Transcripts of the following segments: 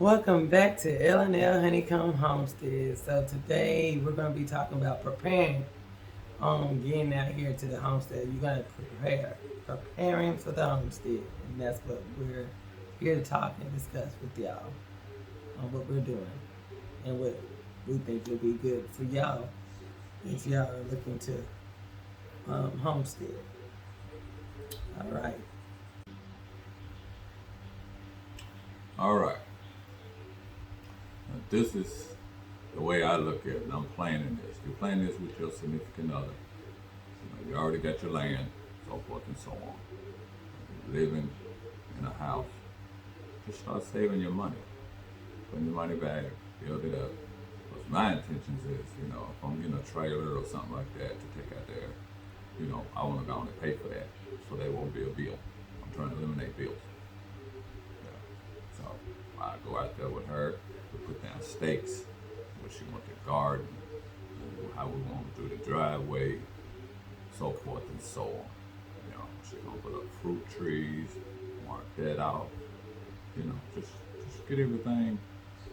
Welcome back to L&L Honeycomb Homestead. So today we're going to be talking about preparing getting out here to the homestead. You're going to preparing for the homestead. And that's what we're here to talk and discuss with y'all on what we're doing and what we think will be good for y'all if y'all are looking to homestead. All right. All right. Now, this is the way I look at it. I'm planning this. You're planning this with your significant other. You already got your land, so forth and so on. You're living in a house. Just start saving your money. Putting your money back, build it up. Because my intentions is, if I'm getting a trailer or something like that to take out there, I want to go on and pay for that. So there won't be a bill. I'm trying to eliminate bills. So I go out there with her, we put down stakes, what she wants the garden, how we want to do the driveway, so forth and so on. She's gonna put up fruit trees, mark that out, just get everything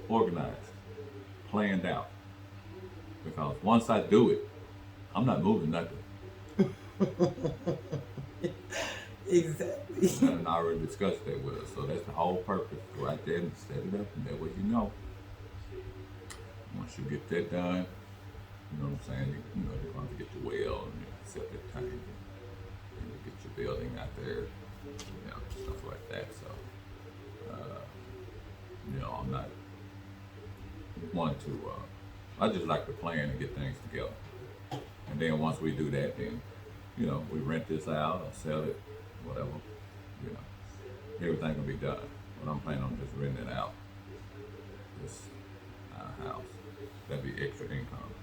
organized, planned out. Because once I do it, I'm not moving nothing. Exactly. And I already discussed that with her, so that's the whole purpose. Go out there and set it up, and that way once you get that done, you know what I'm saying, you're going to get your well and your septic tank, and you get your building out there, stuff like that. So, I'm not one to, I just like to plan and get things together. And then once we do that, then, we rent this out or sell it, whatever, everything will be done. But I'm planning on just renting it out, this house. That'd be extra income,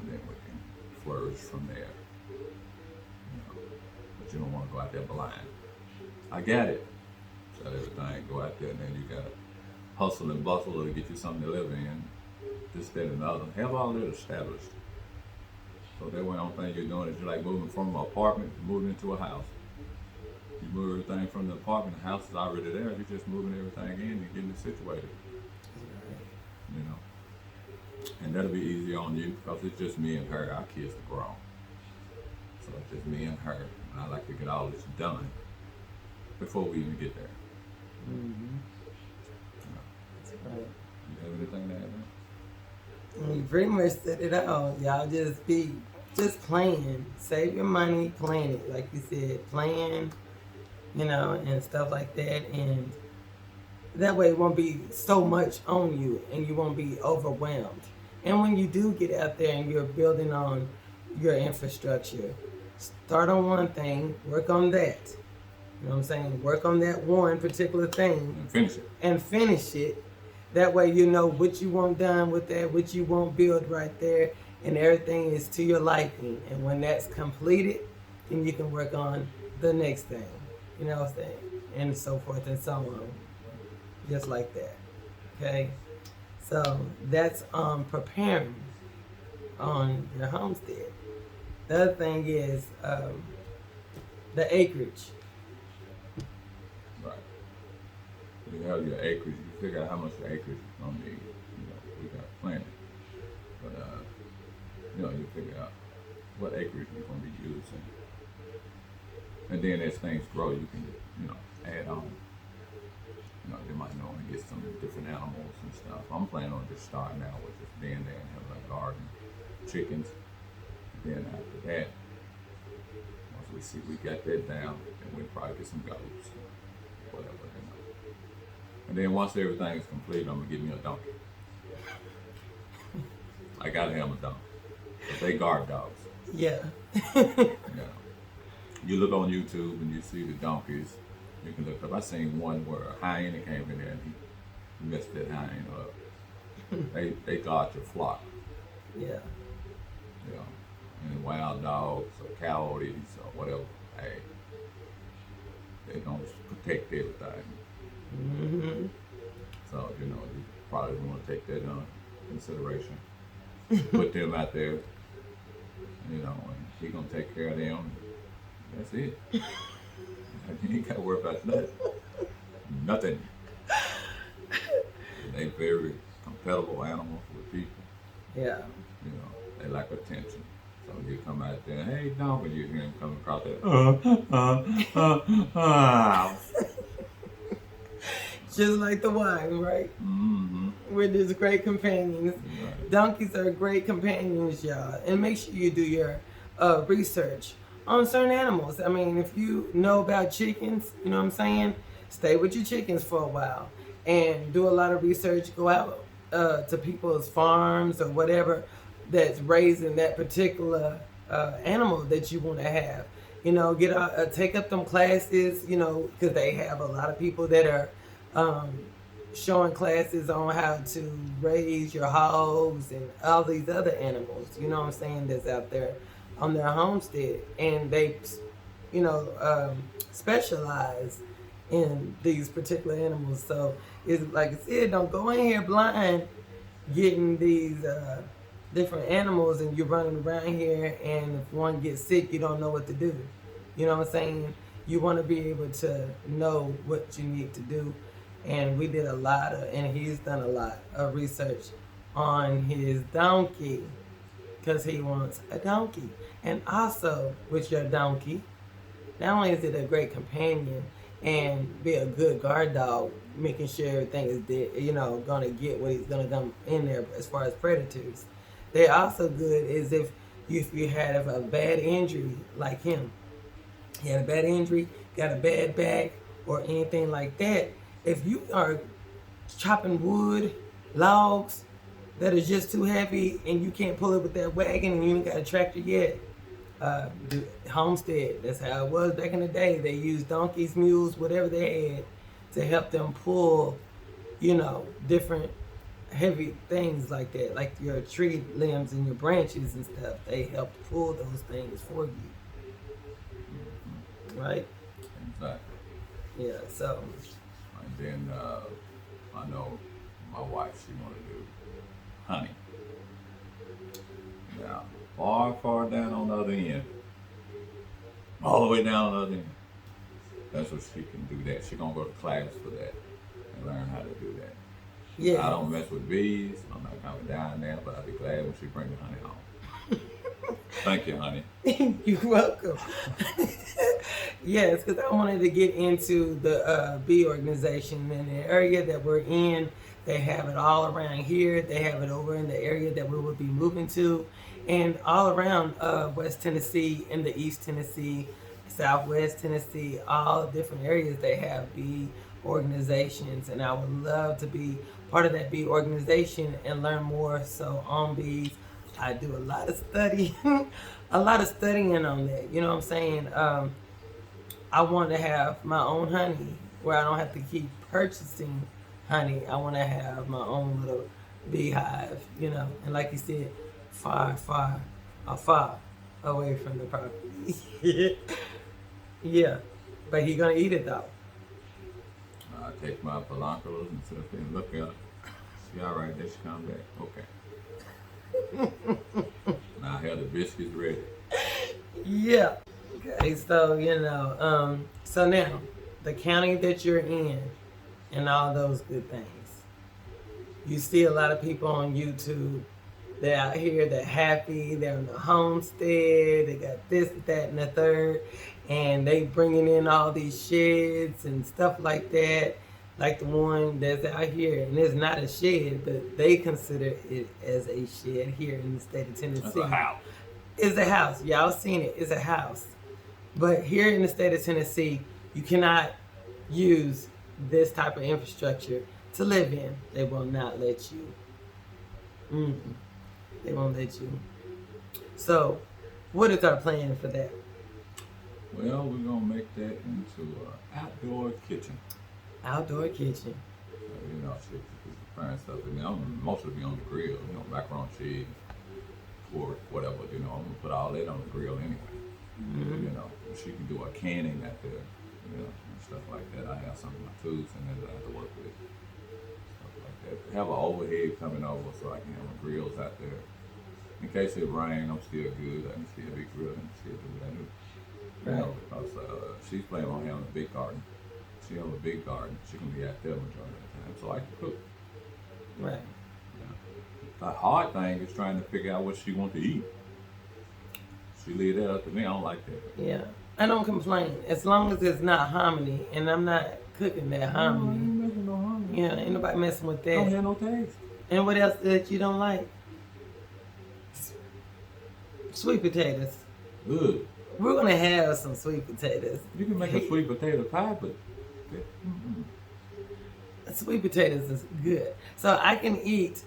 and then we can flourish from there. But you don't want to go out there blind. I got it. Sell everything, go out there, and then you gotta hustle and bustle to get you something to live in. This, that, and another. Have all that established. So that way, the only thing you're doing is you're like moving from an apartment, moving into a house. You move everything from the apartment, the house is already there. You're just moving everything in and getting it situated. And that'll be easy on you because it's just me and her. Our kids are grown. So it's just me and her. And I like to get all this done before we even get there. Mm-hmm. That's right. You have anything to add there? You pretty much said it all. Y'all just plan. Save your money, plan it. Like you said, plan, and stuff like that. And that way it won't be so much on you and you won't be overwhelmed. And when you do get out there and you're building on your infrastructure, start on one thing, work on that. You know what I'm saying? Work on that one particular thing. And finish it. That way you know what you want done with that, what you want build right there, and everything is to your liking. And when that's completed, then you can work on the next thing. You know what I'm saying? And so forth and so on. Just like that. Okay? So that's preparing on your homestead. The other thing is the acreage. Right. You have your acreage, you figure out how much the acreage is going to be. We got planted. But, you figure out what acreage you're going to be using. And then as things grow, you can, add on. You might want to get some different animals and stuff. I'm planning on just starting out with just being there and having a garden, chickens. And then after that, once we see we got that down, then we'll probably get some goats, whatever. And then once everything is complete, I'm gonna get me a donkey. I gotta have a donkey. But they guard dogs. Yeah. You look on YouTube and you see the donkeys. You can look up. I seen one where a hyena came in there and he messed that hyena up. They guard your flock. Yeah. And wild dogs or coyotes or whatever. Hey, they don't protect everything. Mm-hmm. So you probably want to take that into consideration. Put them out there. And he gonna take care of them. That's it. You ain't got to worry about nothing. Nothing. they very compatible animals with people. Yeah. You know, they like attention. So you come out there, hey dog, and you hear him coming across there. Just like the wives, right? Mm-hmm. We're just great companions. Right. Donkeys are great companions, y'all. And make sure you do your research on certain animals. I mean, if you know about chickens, you know what I'm saying? Stay with your chickens for a while and do a lot of research. Go out to people's farms or whatever that's raising that particular animal that you want to have. You know, take up them classes. You know, because they have a lot of people that are um, showing classes on how to raise your hogs and all these other animals. You know what I'm saying? That's out there on their homestead, and they, you know, specialize in these particular animals. So it's like I said, don't go in here blind getting these different animals and you're running around here and if one gets sick you don't know what to do. You know what I'm saying? You want to be able to know what you need to do. And we did and he's done a lot of research on his donkey because he wants a donkey. And also with your donkey, not only is it a great companion and be a good guard dog, making sure everything is gonna get what he's gonna come in there as far as predators. They're also good is if you have a bad injury like him. He had a bad injury, got a bad back, or anything like that. If you are chopping wood, logs that are just too heavy and you can't pull it with that wagon and you ain't got a tractor yet, Homestead, that's how it was back in the day. They used donkeys, mules, whatever they had to help them pull, different heavy things like that, like your tree limbs and your branches and stuff. They help pull those things for you. Right? Exactly. Yeah, so. And then I know my wife, she want to do honey. Now, far down on the other end. All the way down on the other end. That's what she can do that. She gonna go to class for that and learn how to do that. Yeah. I don't mess with bees. I'm not coming down there, but I'll be glad when she bring the honey home. Thank you, honey. You're welcome. Yes, because I wanted to get into the bee organization in the area that we're in. They have it all around here. They have it over in the area that we will be moving to, and all around West Tennessee and the East Tennessee, Southwest Tennessee, all different areas. They have bee organizations, and I would love to be part of that bee organization and learn more so on bees. I do a lot of studying, on that. You know what I'm saying? I want to have my own honey where I don't have to keep purchasing honey. I want to have my own little beehive, and like you said, far away from the property. Yeah, but he gonna eat it though. I take my binoculars and sit up there and look at her. She all right, there she come back. Okay. Now I have the biscuits ready. Yeah. Okay, so so now the county that you're in and all those good things. You see a lot of people on YouTube. They're out here, they're happy, they're on the homestead, they got this, that, and the third, and they bringing in all these sheds and stuff like that, like the one that's out here, and it's not a shed, but they consider it as a shed here in the state of Tennessee. It's a house. It's a house. Y'all seen it. It's a house. But here in the state of Tennessee, you cannot use this type of infrastructure to live in. They will not let you. They won't let you. So, what is our plan for that? Well, we're going to make that into an outdoor kitchen. Outdoor kitchen. She find stuff. Mostly be on the grill, macaroni cheese, pork, whatever. I'm going to put all that on the grill anyway. She can do a canning out there, and stuff like that. I have some of my tools in there that I have to work with. Have an overhead coming over so I can have my grills out there. In case it rains, I'm still good. I can still be grilling and still do what I do. Right. Because she's planning on having a big garden. She has a big garden. She can be out there majority of the time, so I can cook. Right. The hard thing is trying to figure out what she wants to eat. She leave that up to me. I don't like that. Yeah. I don't complain as long as it's not hominy, and I'm not cooking that hominy. No, I ain't messing no hominy. Yeah, ain't nobody messing with that. Don't have no taste. And what else that you don't like? Sweet potatoes. Good. We're gonna have some sweet potatoes. You can make a sweet potato pie, but Sweet potatoes is good. So I can eat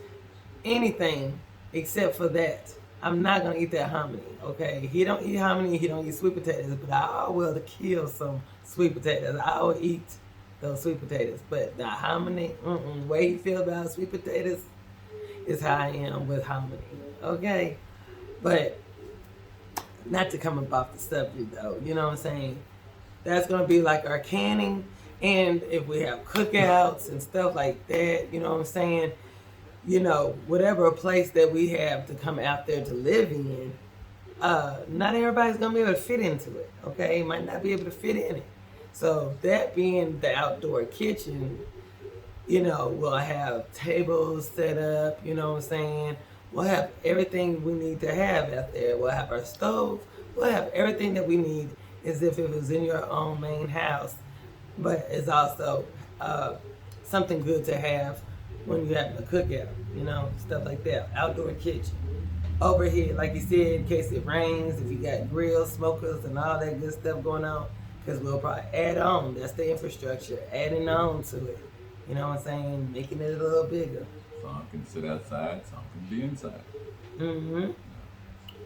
anything except for that. I'm not gonna eat that hominy, okay? He don't eat hominy, he don't eat sweet potatoes, but I will kill some sweet potatoes. I will eat those sweet potatoes, but the hominy, way he feel about sweet potatoes is how I am with hominy, okay? But not to come up off the subject though, you know what I'm saying? That's gonna be like our canning, and if we have cookouts and stuff like that, you know what I'm saying? You know, whatever place that we have to come out there to live in, not everybody's gonna be able to fit into it, okay? Might not be able to fit in it. So that being the outdoor kitchen, you know, we'll have tables set up, you know what I'm saying? We'll have everything we need to have out there. We'll have our stove. We'll have everything that we need as if it was in your own main house. But it's also something good to have when you're having a cookout, you know, stuff like that. Outdoor kitchen. Overhead, like you said, in case it rains, if you got grills, smokers, and all that good stuff going on, because we'll probably add on. That's the infrastructure, adding on to it. You know what I'm saying? Making it a little bigger. some can sit outside, some can be inside. Mm-hmm.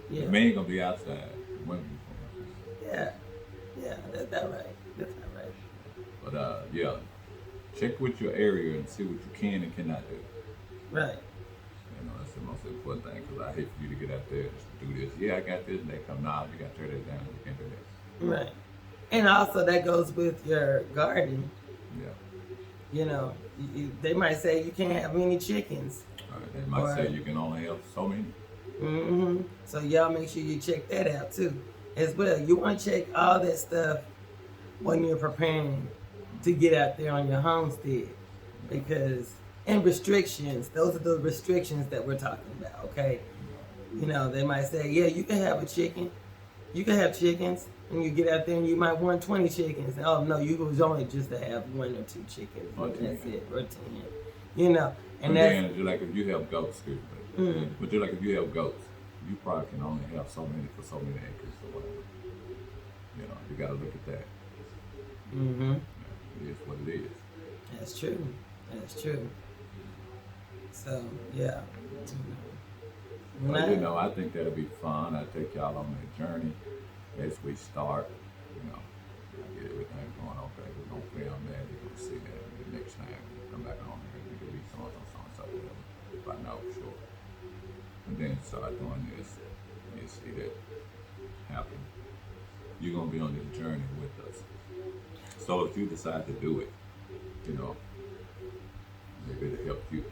Yeah. The man gonna be outside. The women be Yeah. Yeah, that's that right. That's that right. But yeah, check with your area and see what you can and cannot do. Right. You know, that's the most important thing, because I hate for you to get out there and do this. Yeah, I got this, and they come, nah, you got to tear that down. You can't do that. Right. And also that goes with your garden. Yeah. You know, they might say you can't have any chickens. They might say you can only have so many. Mm-hmm. So y'all make sure you check that out too, as well. You want to check all that stuff when you're preparing to get out there on your homestead, because and restrictions. Those are the restrictions that we're talking about. Okay. You know, they might say, yeah, you can have a chicken. You can have chickens, and you get out there and you might want 20 chickens. Oh no, you was only just to have 1 or 2 chickens. Or 10. That's it, or 10. You know, and But that's then, just like if you have goats, excuse me. But just like if you have goats, you probably can only have so many for so many acres or whatever. You know, you got to look at that. mm-hmm. Yeah, it is what it is. That's true. That's true. So yeah. But you know, I think that'll be fun. I take y'all on that journey as we start. You know, I get everything going. Okay, we're gonna film that. You're gonna see that. The next time we come back on here, we can be so whatever. If I know for sure. And then start doing this. You see that happen. You're gonna be on this journey with us. So if you decide to do it, you know, maybe it'll help you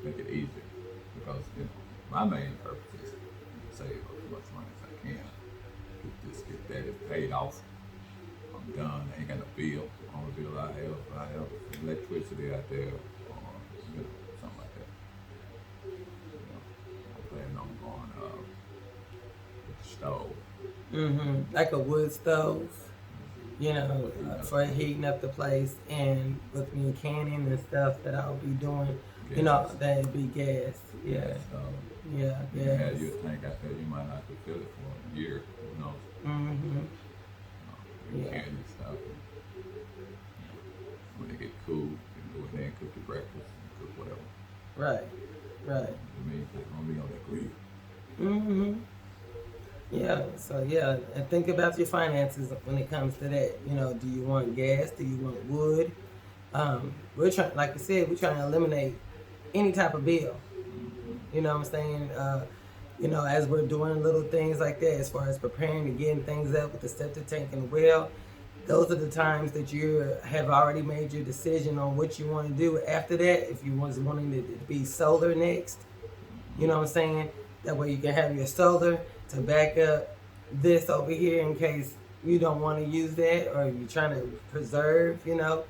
make it easier, because you know. My main purpose is to save as much money as I can. Get that is paid off. I'm done. I ain't got no bill. The only bill I have electricity out there, or you know, something like that. You know, I'm planning on going with the stove. Mm-hmm. Like a wood stove. You know, for heating up the place, and with me canning and stuff that I'll be doing. Gas. You know, that'd be gas. Yeah. Yeah, you have your tank out there, you might have to fill it for a year, who knows? Mm-hmm. You can and stuff. And, when they get cool, you can go in there and cook your breakfast and cook whatever. Right, right. I mean, it's gonna be on that grill. Mm-hmm. Yeah, so yeah, and think about your finances when it comes to that. You know, do you want gas? Do you want wood? We're trying, like I said, we're trying to eliminate any type of bill. You know what I'm saying? You know, as we're doing little things like that, as far as preparing and getting things up with the septic tank and the well, those are the times that you have already made your decision on what you want to do after that. If you was wanting to be solar next, you know what I'm saying? That way you can have your solar to back up this over here in case you don't want to use that, or you're trying to preserve, you know,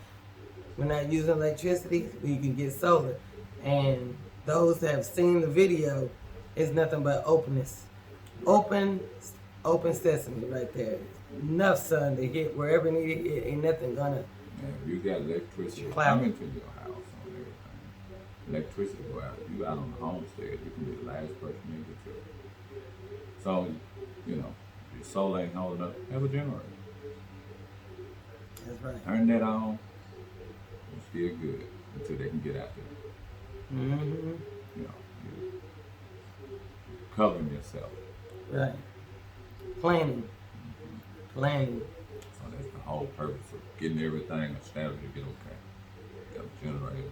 we're not using electricity, you can get solar. And those that have seen the video, is nothing but openness. Open sesame right there. Enough sun to hit wherever it need to hit. Ain't nothing gonna. Man, if you got electricity Cloud. coming to your house on everything, electricity go out. If you out on the homestead, you can be the last person in get your. So, you know, if your solar ain't holding up, have a generator. That's right. Turn that on. It's still good until they can get out there. Mm-hmm. You know, you're covering yourself. Right. Planning. Planning. So that's the whole purpose of getting everything established to get okay. You got a generator,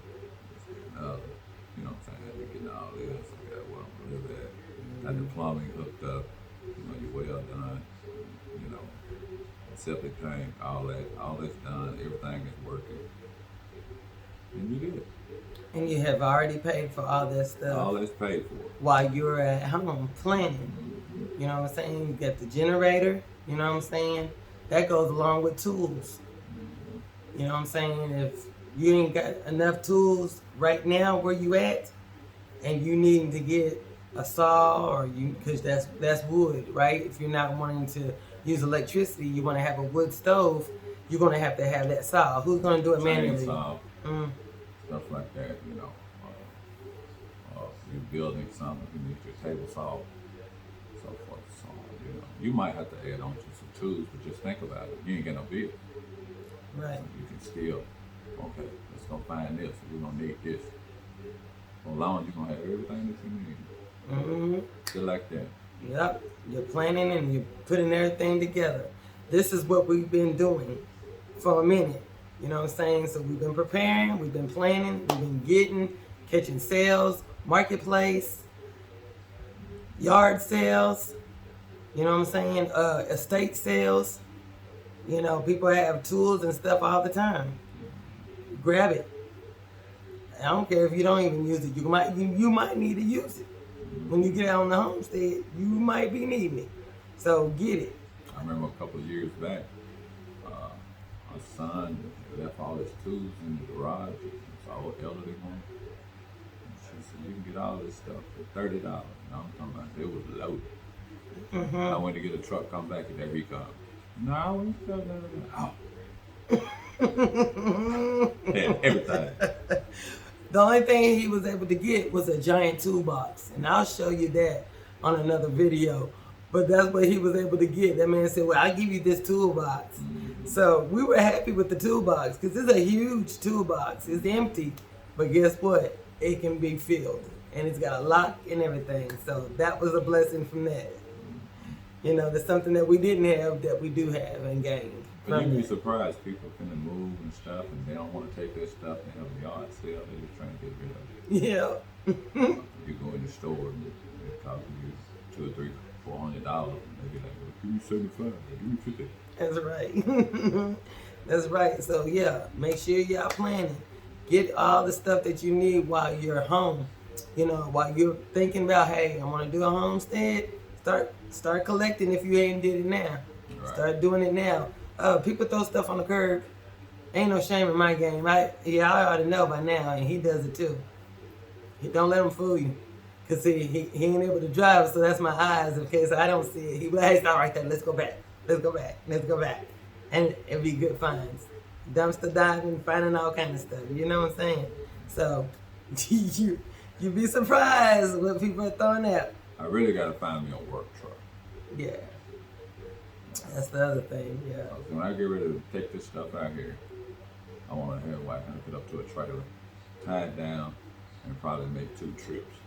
you know what I'm saying? You're getting all this, you got where I'm gonna live at, got the plumbing hooked up, you know, your well done, you know, septic tank, all that's done, everything is working. And you did it. And you have already paid for all that stuff. All that's paid for. While you're at home planning. Mm-hmm. You know what I'm saying? You get the generator, you know what I'm saying? That goes along with tools. Mm-hmm. You know what I'm saying? If you ain't got enough tools right now where you at, and you need to get a saw or because that's wood, right? If you're not wanting to use electricity, you want to have a wood stove, you're going to have that saw. Who's going to do it manually? Chainsaw, stuff like that, you know. You're building something, you need your table saw, so forth and so on, you know. You might have to add on to some tools, but just think about it. You ain't got no bill. Right. So you can still, okay, let's go find this. We're going to need this. For long as you're going to have everything that you need. Mm-hmm. Just like that. Yep. You're planning and you're putting everything together. This is what we've been doing for a minute. You know what I'm saying? So we've been preparing, we've been planning, we've been catching sales, marketplace, yard sales, you know what I'm saying? Estate sales. You know, people have tools and stuff all the time. Grab it. I don't care if you don't even use it. You might need to use it. When you get out on the homestead, you might be needing it. So get it. I remember a couple of years back, my son left all his tools in the garage. It's an old elderly one. And she said, you can get all this stuff for $30. And I'm talking about it was loaded. Mm-hmm. I went to get a truck, come back, and there he comes. No, we still got it. Oh. And everything. The only thing he was able to get was a giant toolbox. And I'll show you that on another video. But that's what he was able to get. That man said, well, I'll give you this toolbox. Mm-hmm. So we were happy with the toolbox because it's a huge toolbox. It's empty. But guess what? It can be filled. And it's got a lock and everything. So that was a blessing from that. You know, there's something that we didn't have that we do have and gained. But you'd be surprised, people finna move and stuff, and they don't want to take their stuff and have a yard sale. They're just trying to get rid of it. Yeah. You go in the store and it costs you $200, $300, $400, and they be like, well, give me 75, give me 50. That's right. That's right. So yeah, make sure y'all planning. Get all the stuff that you need while you're home. You know, while you're thinking about, hey, I want to do a homestead. Start collecting if you ain't did it now. Right. Start doing it now. People throw stuff on the curb. Ain't no shame in my game. I already know by now, and he does it too. Don't let him fool you. Because he ain't able to drive, so that's my eyes in case I don't see it. He be like, hey, stop right there. Let's go back. Let's go back. Let's go back. And it'd be good finds. Dumpster diving, finding all kind of stuff. You know what I'm saying? So, you'd be surprised what people are throwing out. I really got to find me a work truck. Yeah. That's the other thing, yeah. So when I get ready to take this stuff out here, I want to have wife hook it up to a trailer, tie it down, and probably make 2 trips.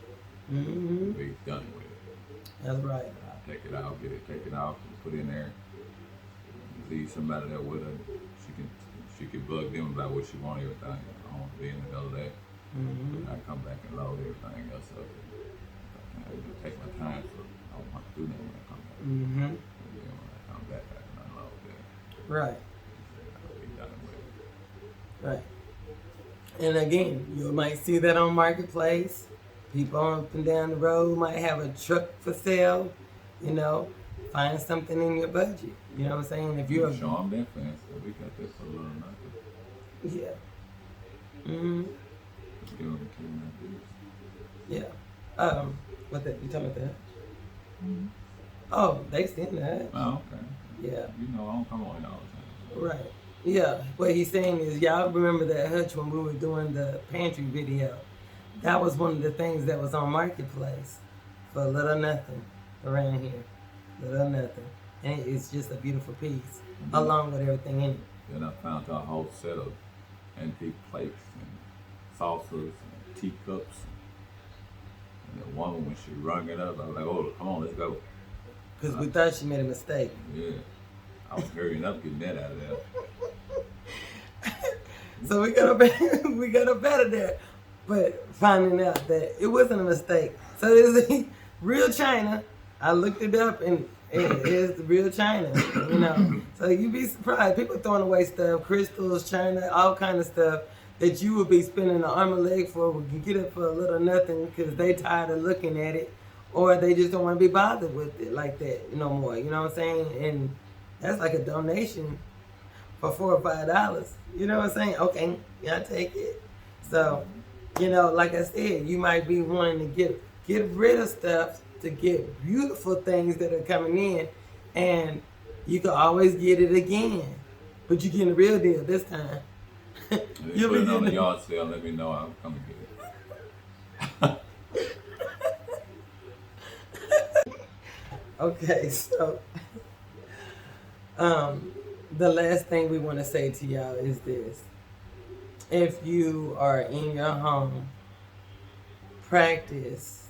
Mm-hmm. Be done with it. That's right. I take it out, take it out, put it in there, leave somebody there with her. She can bug them about what she want, everything. I want to be in the middle of that. Mm-hmm. I come back and load everything else up. I take my time, so I don't want to do that when I come back. Mm-hmm. And then when I come back, I can unload that. Right. I'll be done with it. Right. And again, you might see that on Marketplace. People up and down the road might have a truck for sale. You know, find something in your budget. You know what I'm saying? If you're show them that fence, we got this for a little nothing. Yeah. Mm-hmm. Still in killing that bees. Yeah. What that you talking about that? Mm-hmm. Oh, they seen that. Oh, okay. Yeah. You know, I don't come on here all the time. Right. Yeah. What he's saying is, y'all remember that hutch when we were doing the pantry video? That was one of the things that was on Marketplace for a little nothing around here. Little nothing. And it's just a beautiful piece, along with everything in it. Then I found a whole set of antique plates and saucers and teacups. And the woman, when she rung it up, I was like, oh, come on, let's go. Because we thought she made a mistake. Yeah. I was hurrying up getting that out of there. So we got up out of there. But finding out that it wasn't a mistake. So it's real China. I looked it up and it is the real China, you know. So you'd be surprised. People throwing away stuff, crystals, China, all kind of stuff that you would be spending an arm and leg for. We can get it for a little nothing because they tired of looking at it, or they just don't want to be bothered with it like that no more. You know what I'm saying? And that's like a donation for $4 or $5. You know what I'm saying? Okay, yeah, I take it. So, you know, like I said, you might be wanting to get rid of stuff to get beautiful things that are coming in, and you can always get it again, but you're getting a real deal this time. If you put it on the yard sale, let me know. I'll come and get it. Okay, so the last thing we want to say to y'all is this. If you are in your home, practice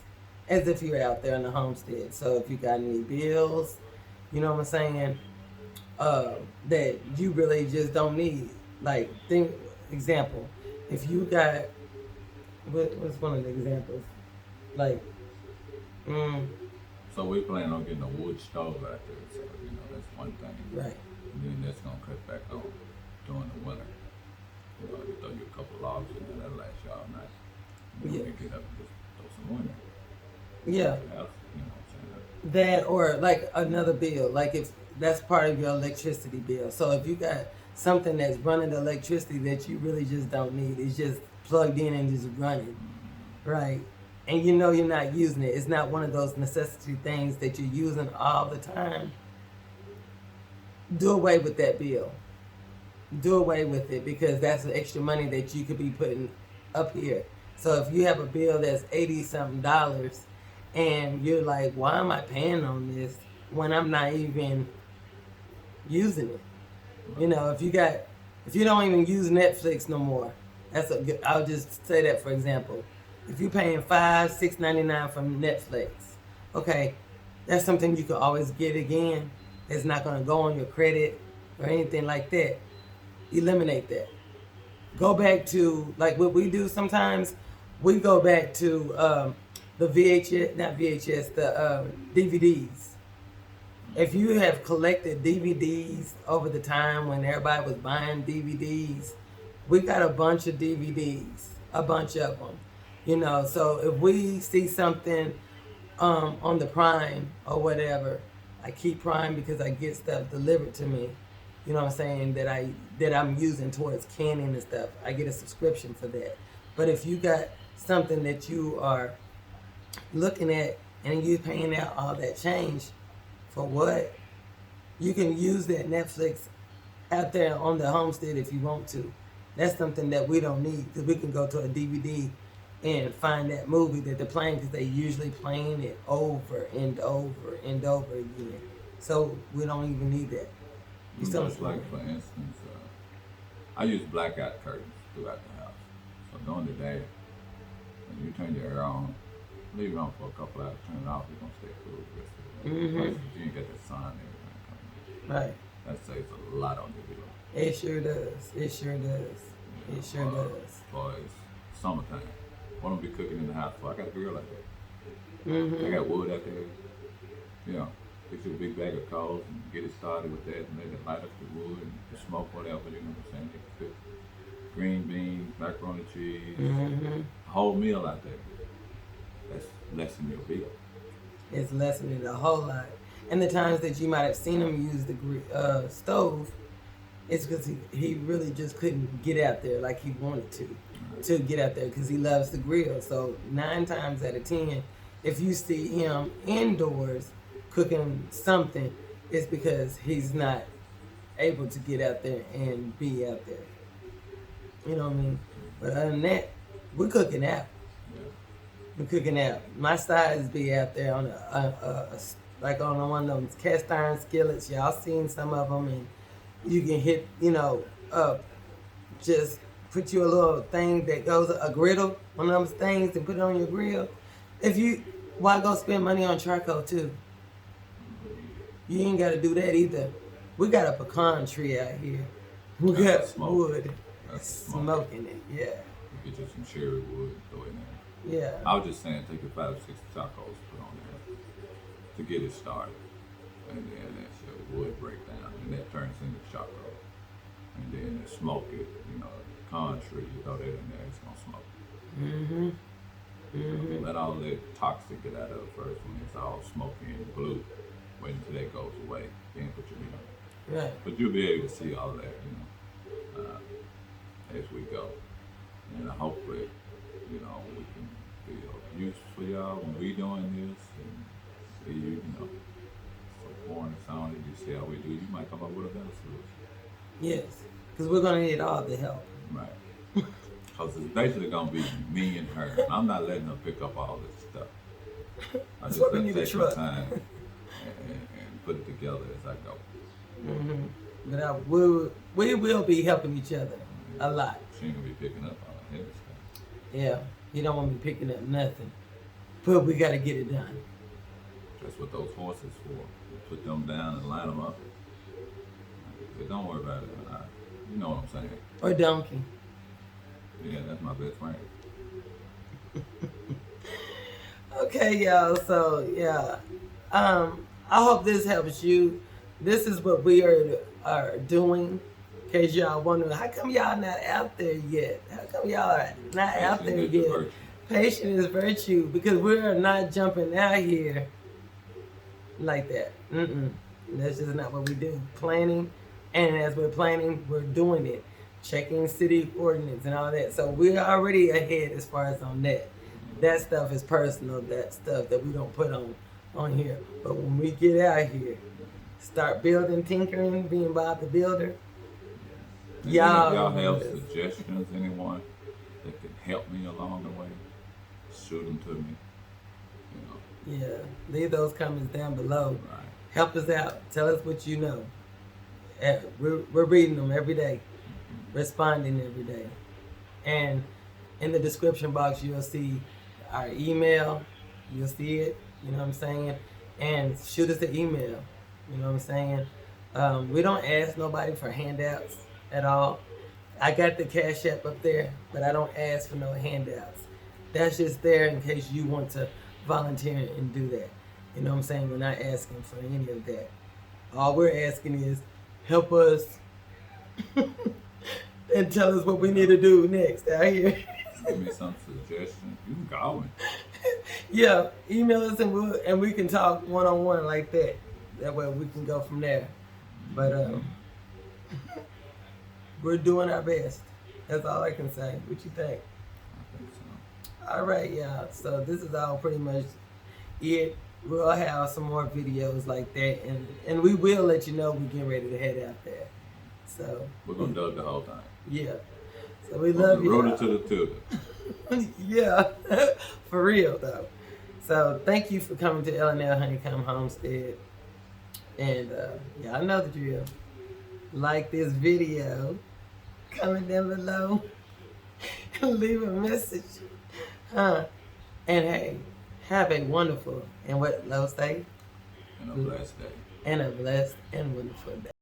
as if you're out there in the homestead. So if you got any bills, you know what I'm saying, that you really just don't need. Like, example, if you got, what's one of the examples? Like, So we plan on getting a wood stove out there, so you know that's one thing. right. And then that's gonna cut back on during the winter. You know, you throw you a couple logs in there, that'll last you all night. And then Yeah. we can get up and just throw some more in there. Yeah. You know what I'm saying? That, or like another bill, like if that's part of your electricity bill. So if you got something that's running the electricity that you really just don't need, it's just plugged in and just running, right? And you know you're not using it. It's not one of those necessity things that you're using all the time. Do away with that bill. Do away with it, because that's the extra money that you could be putting up here. So if you have a bill that's $80-something and you're like, why am I paying on this when I'm not even using it? You know, if you don't even use Netflix no more, I'll just say that for example. If you're paying $5-6.99 from Netflix, okay, that's something you can always get again. It's not going to go on your credit or anything like that. Eliminate that. Go back to, like what we do sometimes, we go back to the DVDs. If you have collected DVDs over the time when everybody was buying DVDs, we got a bunch of DVDs, a bunch of them. You know, so if we see something on the Prime or whatever, I keep Prime because I get stuff delivered to me. You know what I'm saying, that I'm using towards canning and stuff. I get a subscription for that. But if you got something that you are looking at and you paying out all that change for what? You can use that Netflix out there on the homestead if you want to. That's something that we don't need, because we can go to a DVD and find that movie that they're playing, because they usually playing it over and over and over again. So we don't even need that. You still Just like, for instance, I use blackout curtains throughout the house. So during the day, when you turn your air on, leave it on for a couple hours, turn it off, it's going to stay cool the rest of the day. You ain't got that sun and everything coming in. Right. That saves a lot on your bill. It sure does. It sure does. It sure does. For it's summertime. What I'm be cooking in the house for? I got a grill out there. I got wood out there. You know, get you a big bag of coals and get it started with that, and let it light up the wood and the smoke, whatever, you know what I'm saying? You can cook green beans, macaroni cheese, a whole meal out there. That's less than your bill. It's lessening a whole lot. And the times that you might have seen them use the stove, it's because he really just couldn't get out there like he wanted to get out there because he loves the grill. So 9 times out of 10, if you see him indoors cooking something, it's because he's not able to get out there and be out there. You know what I mean? But other than that, we're cooking out. We're cooking out. My sides be out there on like on one of those cast iron skillets. Y'all seen some of them, and you can hit, up. Just put you a little thing that goes a griddle, one of those things, and put it on your grill. Why go spend money on charcoal too? You ain't got to do that either. We got a pecan tree out here. We got wood. Smoking it, yeah. Get you some cherry wood, throw it in there. Yeah. I was just saying, take your 5 or 6 charcoals, put on there to get it started, and then that's your wood breakdown, and that turns into charcoal, and then smoke it. Pecan tree, you throw that in there, it's gonna smoke. Mm-hmm. Mm-hmm. Let all that toxic get out of it first when it's all smoky and blue. Wait until that goes away, then put your meat on. Right. But you'll be able to see all that, as we go. And hopefully, we can be of use for y'all when we doing this, and see you, support and sound, and you see how we do. You might come up with a better solution. Yes, because we're gonna need all the help. Right. Because it's basically gonna be me and her. I'm not letting her pick up all this stuff. I just let her take my time and put it together as I go. Mm-hmm. But we will be helping each other a lot. She ain't gonna be picking up all the heavy stuff. Yeah, you don't want me picking up nothing, but we got to get it done. That's what those horses for. You put them down and line them up. But don't worry about it. You know what I'm saying. Or donkey. Yeah, that's my best friend. Okay, y'all. So yeah, I hope this helps you. This is what we are doing. In case y'all wondering, how come y'all not out there yet? How come y'all are not out there yet? Patience is virtue, because we're not jumping out here like that. That's just not what we do. Planning, and as we're planning, we're doing it. Checking city ordinance and all that. So we're already ahead as far as on that. That stuff is personal. That stuff that we don't put on here. But when we get out here, start building, tinkering, being Bob the Builder. Y'all have suggestions, anyone that can help me along the way, shoot them to me. Yeah, leave those comments down below. Right. Help us out. Tell us what you know. We're reading them every day, responding every day. And in the description box, you'll see our email. You'll see it, you know what I'm saying? And shoot us an email, you know what I'm saying? We don't ask nobody for handouts at all. I got the CASHAPP up there, but I don't ask for no handouts. That's just there in case you want to volunteer and do that. You know what I'm saying? We're not asking for any of that. All we're asking is help us and tell us what we need to do next out here. Give me some suggestions. You can call me. Yeah, email us and we can talk one-on-one like that. That way we can go from there. But we're doing our best. That's all I can say. What you think? I think so. All right, y'all. So this is all pretty much it. We'll have some more videos like that, and we will let you know we're getting ready to head out there. So we're gonna do it the whole time. Yeah. So we love you. Roll it to the tutor. Yeah, for real though. So thank you for coming to L&L Honeycomb Homestead, and yeah, I know the drill. Like this video, comment down below, and leave a message, And hey, have a wonderful and what Lo say? And a blessed day. And a blessed and wonderful day.